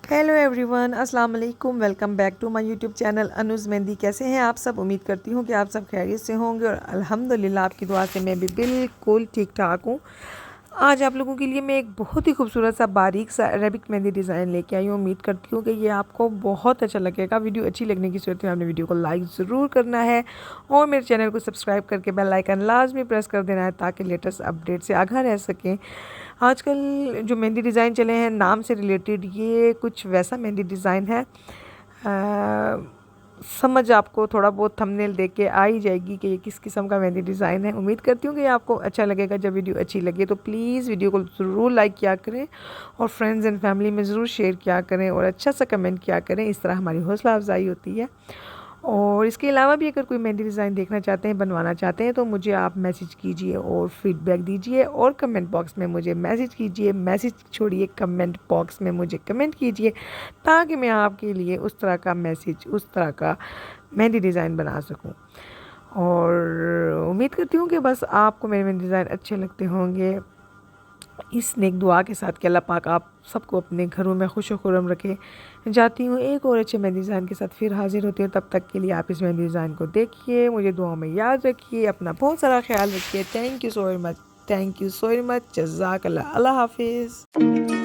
Hello everyone, अस्सलाम वालेकुम। Welcome back to my YouTube channel Anuj Mehndi. कैसे हैं आप सब? उम्मीद करती हूँ कि आप सब खैरियत से होंगे और अल्हम्दुलिल्लाह आपकी दुआ से मैं भी बिल्कुल ठीक ठाक हूँ। आज आप लोगों के लिए मैं एक बहुत ही खूबसूरत सा बारीक सा अरेबिक मेहंदी डिज़ाइन लेके आई हूँ। उम्मीद करती हूँ कि ये आपको बहुत अच्छा लगेगा। वीडियो अच्छी लगने की सूरत में आपने वीडियो को लाइक ज़रूर करना है और मेरे चैनल को सब्सक्राइब करके बेल आइकन लाजमी प्रेस कर देना है ताकि लेटेस्ट अपडेट से आगाह रह सकें। आजकल जो मेहंदी डिज़ाइन चले हैं नाम से रिलेटेड, ये कुछ वैसा मेहंदी डिज़ाइन है। समझ आपको थोड़ा बहुत थंबनेल देख के आ ही जाएगी कि ये किस किस्म का मेहंदी डिज़ाइन है। उम्मीद करती हूँ कि आपको अच्छा लगेगा। जब वीडियो अच्छी लगे तो प्लीज़ वीडियो को ज़रूर लाइक किया करें और फ्रेंड्स एंड फैमिली में ज़रूर शेयर किया करें और अच्छा सा कमेंट किया करें। इस तरह हमारी हौसला अफजाई होती है। और इसके अलावा भी अगर कोई मेहंदी डिज़ाइन देखना चाहते हैं, बनवाना चाहते हैं, तो मुझे आप मैसेज कीजिए और फीडबैक दीजिए और कमेंट बॉक्स में मुझे मैसेज कीजिए। मैसेज छोड़िए, कमेंट बॉक्स में मुझे कमेंट कीजिए ताकि मैं आपके लिए उस तरह का मैसेज, उस तरह का मेहंदी डिज़ाइन बना सकूं। और उम्मीद करती हूँ कि बस आपको मेरे मेहंदी डिज़ाइन अच्छे लगते होंगे। इस नेक दुआ के साथ कि अल्लाह पाक आप सबको अपने घरों में खुश खुर्रम रखे। जाती हूँ एक और अच्छे मेहंदी डिज़ाइन के साथ फिर हाजिर होती हूँ। तब तक के लिए आप इस मेहंदी डिज़ाइन को देखिए, मुझे दुआओं में याद रखिए, अपना बहुत सारा ख्याल रखिए। Thank you so much, thank you so much. जज़ाकल्लाह। अल्लाह हाफिज़।